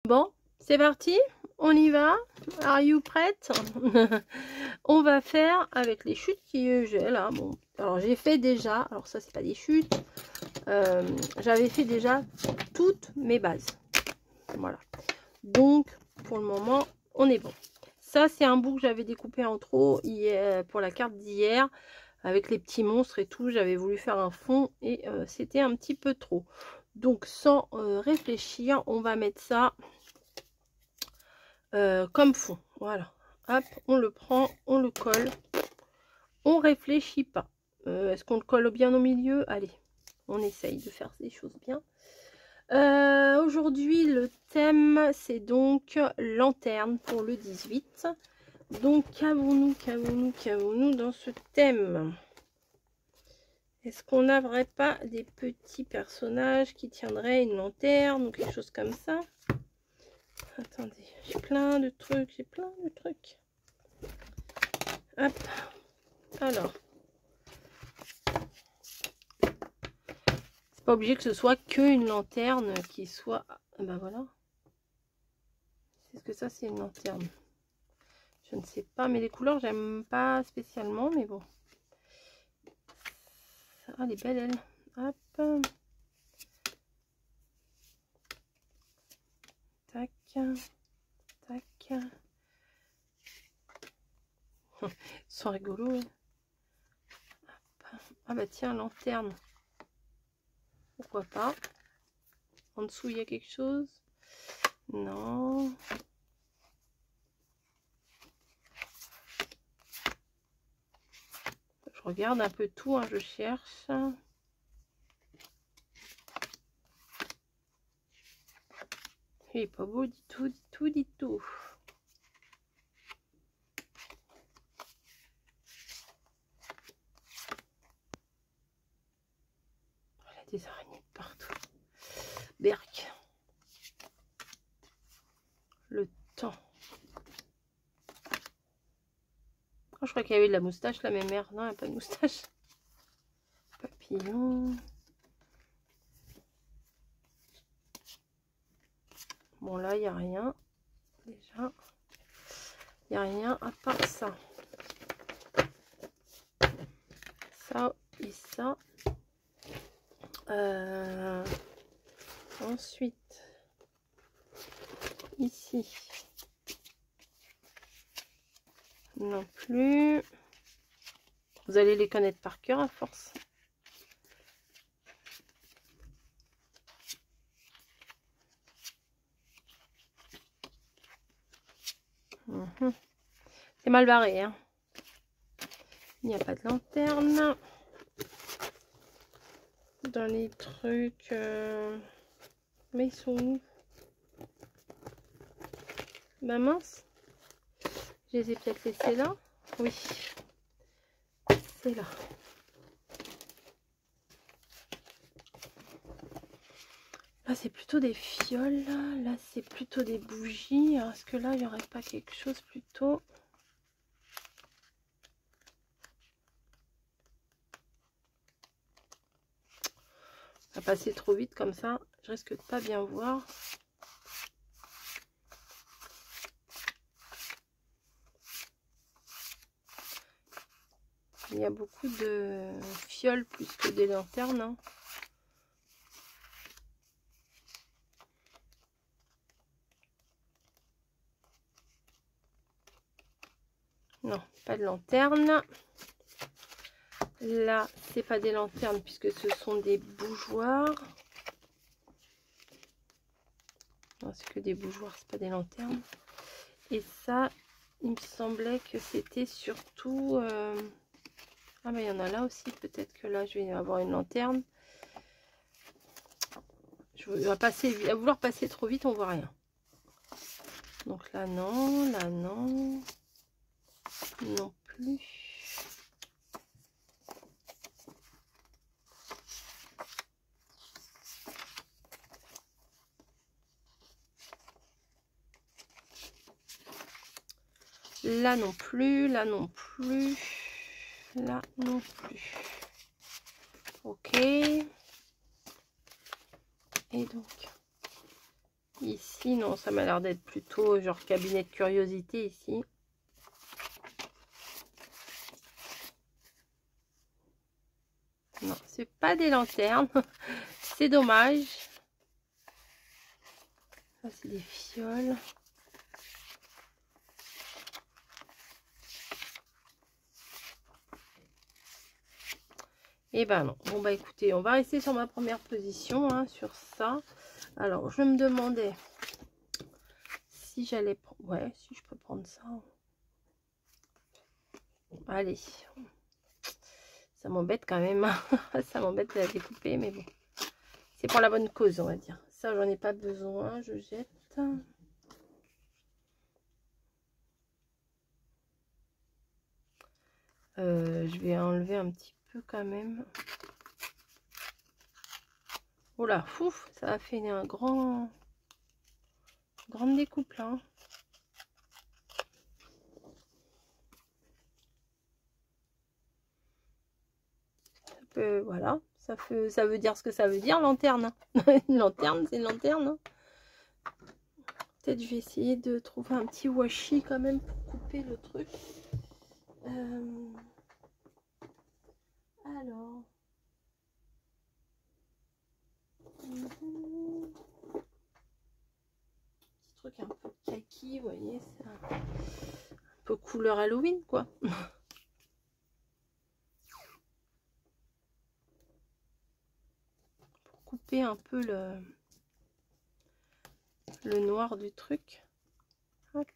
Bon, c'est parti, on y va. Are you prête? On va faire avec les chutes que j'ai là. Bon, alors j'ai fait déjà, alors ça c'est pas des chutes, j'avais fait déjà toutes mes bases. Voilà. Donc pour le moment, on est bon. Ça c'est un bout que j'avais découpé en trop hier, pour la carte d'hier, avec les petits monstres et tout. J'avais voulu faire un fond et c'était un petit peu trop. Donc sans réfléchir, on va mettre ça comme fond. Voilà, hop, on le prend, on le colle, on réfléchit pas. Est-ce qu'on le colle bien au milieu? Allez, on essaye de faire des choses bien. Aujourd'hui le thème c'est donc lanterne pour le 18. Donc qu'avons-nous dans ce thème? Est-ce qu'on n'aurait pas des petits personnages qui tiendraient une lanterne ou quelque chose comme ça? Attendez, j'ai plein de trucs, Hop, alors. C'est pas obligé que ce soit que une lanterne qui soit... Ben voilà. Est-ce que ça c'est une lanterne? Je ne sais pas, mais les couleurs j'aime pas spécialement, mais bon. Ah, elle est belle elle. Hop. Tac. Tac. Ils sont rigolos. Hein. Ah bah tiens, lanterne. Pourquoi pas? En dessous, il y a quelque chose? Non. Je regarde un peu tout, hein, je cherche. Il est pas beau du tout, du tout. Il y a des araignées partout. Berk. Le temps. Oh, je crois qu'il y avait de la moustache là, mais merde, non, il n'y a pas de moustache. Papillon. Bon, là, il n'y a rien. Déjà, il n'y a rien à part ça. Ça et ça. Ensuite, ici. Non plus. Vous allez les connaître par cœur à force. C'est mal barré, hein. Il n'y a pas de lanterne. Dans les trucs... Mais ils sont où? Bah mince. Je les ai peut-être laissés là. Oui. C'est là. Là, c'est plutôt des fioles. Là, c'est plutôt des bougies. Alors, est-ce que là, il n'y aurait pas quelque chose plutôt... Ça va passer trop vite comme ça. Je risque de pas bien voir. Il y a beaucoup de fioles plus que des lanternes. Hein. Non, pas de lanterne. Là, c'est pas des lanternes puisque ce sont des bougeoirs. Non, c'est que des bougeoirs, c'est pas des lanternes. Et ça, il me semblait que c'était surtout... Ah, mais il y en a là aussi. Peut-être que là, je vais avoir une lanterne. Je vais vouloir passer trop vite, on voit rien. Donc là, non. Là, non. Non plus. Là non plus, là non plus, là non plus. Ok. Et donc, Ici, non, ça m'a l'air d'être plutôt genre cabinet de curiosité ici. Non, c'est pas des lanternes. C'est dommage. Ça, c'est des fioles. Et ben non. Bon bah écoutez, on va rester sur ma première position, hein, sur ça. Alors, je me demandais si j'allais... Ouais, si je peux prendre ça. Allez. Ça m'embête quand même. Ça m'embête de la découper, mais bon. C'est pour la bonne cause, on va dire. Ça, j'en ai pas besoin. Je jette. Je vais enlever un petit peu quand même. Oh là, fouf, ça a fait un grande découpe là. Voilà, ça veut dire ce que ça veut dire, lanterne. Une lanterne, c'est une lanterne. Peut-être je vais essayer de trouver un petit washi quand même pour couper le truc. Alors. Petit truc un peu kaki, vous voyez, c'est un peu couleur Halloween, quoi. Pour couper un peu le noir du truc. Hop.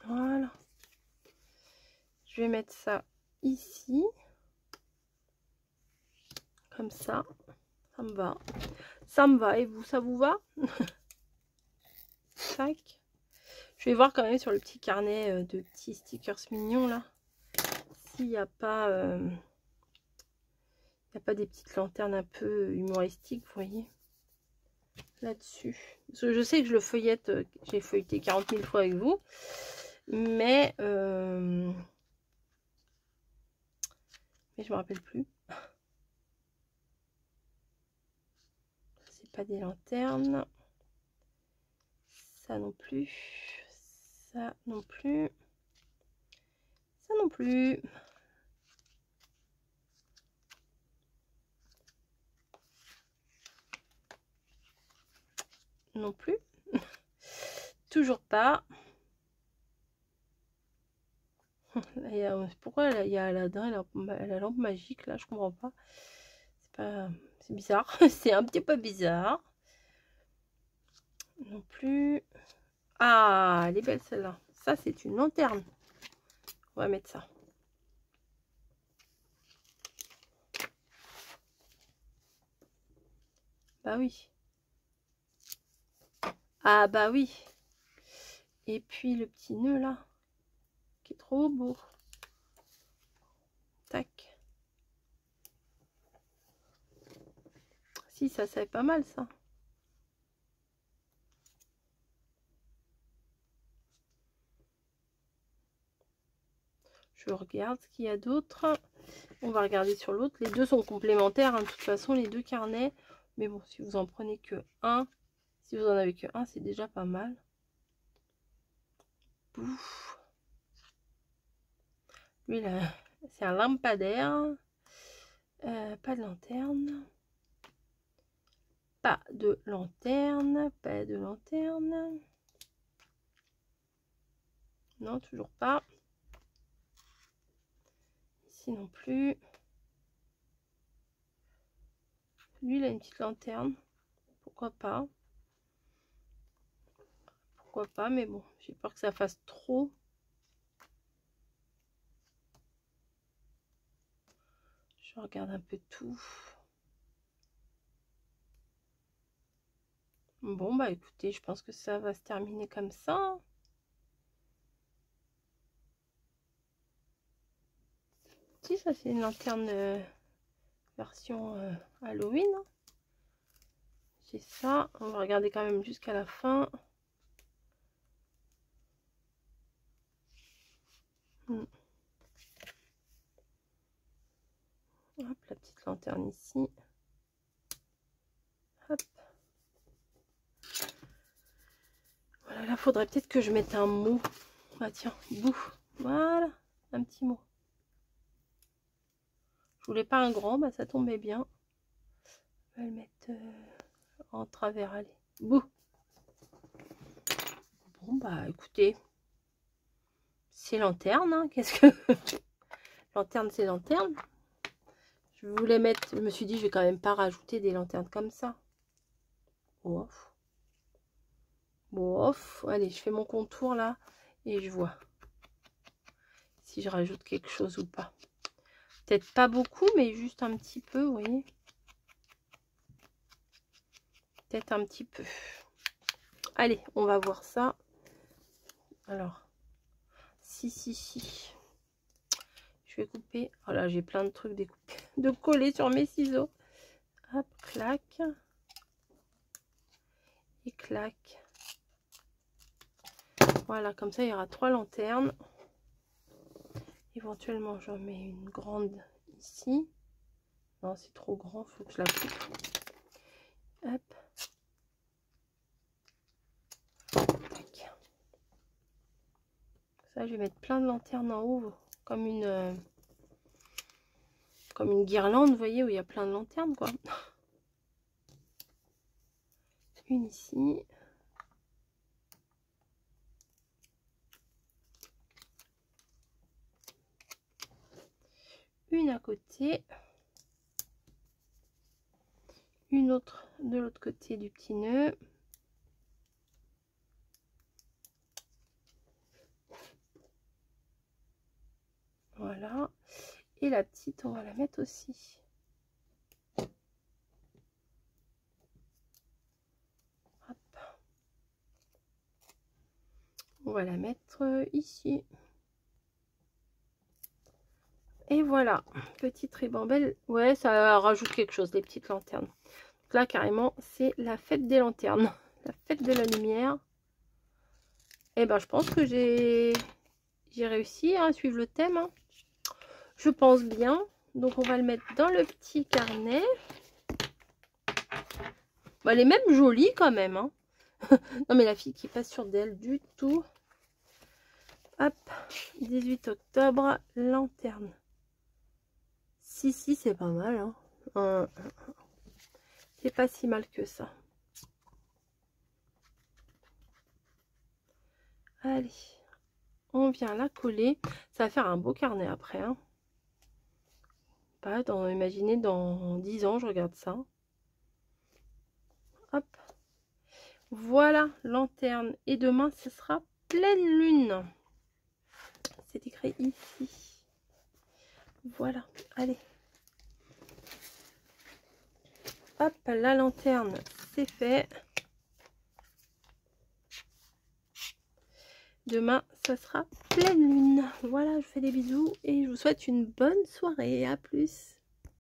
Voilà. Je vais mettre ça ici. Comme ça. Ça me va. Ça me va. Et vous, ça vous va? Tac. Je vais voir quand même sur le petit carnet de petits stickers mignons là. S'il n'y a pas... il n'y a pas des petites lanternes un peu humoristiques, vous voyez, là-dessus. Parce que je sais que je le feuillette, j'ai feuilleté 40 000 fois avec vous, mais je me rappelle plus. C'est pas des lanternes. Ça non plus. Ça non plus. Ça non plus. Non plus. Toujours pas. Pourquoi il y a Aladdin et la lampe magique là, je comprends pas. C'est bizarre. C'est un petit peu bizarre. Non plus. Ah, elle est belle celle-là. Ça, c'est une lanterne. On va mettre ça. Bah oui. Ah bah oui. Et puis le petit nœud là, qui est trop beau. Tac. Si, ça c'est pas mal ça. Je regarde ce qu'il y a d'autre. On va regarder sur l'autre. Les deux sont complémentaires, hein, de toute façon, les deux carnets. Mais bon, si vous en prenez que un, si vous en avez que un, c'est déjà pas mal. Bouf. Lui là, c'est un lampadaire. Pas de lanterne. Pas de lanterne. Pas de lanterne. Non, toujours pas. Ici non plus. Lui, il a une petite lanterne. Pourquoi pas? Pourquoi pas? Mais bon, j'ai peur que ça fasse trop. Je regarde un peu tout. Bon, bah écoutez, je pense que ça va se terminer comme ça. Si, ça c'est une lanterne version Halloween. J'ai ça. On va regarder quand même jusqu'à la fin. Hop, la petite lanterne ici. Hop. Voilà, là, faudrait peut-être que je mette un mot. Ah tiens, bout. Voilà, un petit mot. Je voulais pas un grand, bah ça tombait bien. Je vais le mettre en travers, allez. Bout. Bon, bah écoutez, c'est lanterne, hein. Qu'est-ce que... Lanterne, c'est lanterne. Je voulais mettre, je me suis dit, je vais quand même pas rajouter des lanternes comme ça. Ouf. Bon, off. Allez, je fais mon contour là et je vois si je rajoute quelque chose ou pas. Peut-être pas beaucoup, mais juste un petit peu, vous voyez. Peut-être un petit peu. Allez, on va voir ça. Alors, si. Je vais couper. Oh là, j'ai plein de trucs découpés, de coller sur mes ciseaux. Hop, clac. Et clac. Voilà, comme ça, il y aura 3 lanternes. Éventuellement, j'en mets une grande ici. Non, c'est trop grand, faut que je la coupe. Hop. Tac. Ça, je vais mettre plein de lanternes en haut, comme une guirlande, vous voyez, où il y a plein de lanternes, quoi. Une ici. Une à côté. Une autre de l'autre côté du petit nœud. Voilà. Et la petite, on va la mettre aussi. Hop. On va la mettre ici. Et voilà, petite ribambelle. Ouais, ça rajoute quelque chose, les petites lanternes. Donc là, carrément, c'est la fête des lanternes. La fête de la lumière. Et ben, je pense que j'ai réussi à suivre le thème. Hein. Je pense bien. Donc, on va le mettre dans le petit carnet. Bon, elle est même jolie quand même. Hein. Non, mais la fille qui passe sur d'elle du tout. Hop, 18 octobre, lanterne. Si, c'est pas mal. Hein. C'est pas si mal que ça. Allez, on vient la coller. Ça va faire un beau carnet après. Hein. Pas dans, imaginez, dans 10 ans, je regarde ça. Hop. Voilà, lanterne. Et demain, ce sera pleine lune. C'est écrit ici. Voilà, allez. Hop, la lanterne, c'est fait. Demain, ça sera pleine lune. Voilà, je vous fais des bisous et je vous souhaite une bonne soirée. À plus.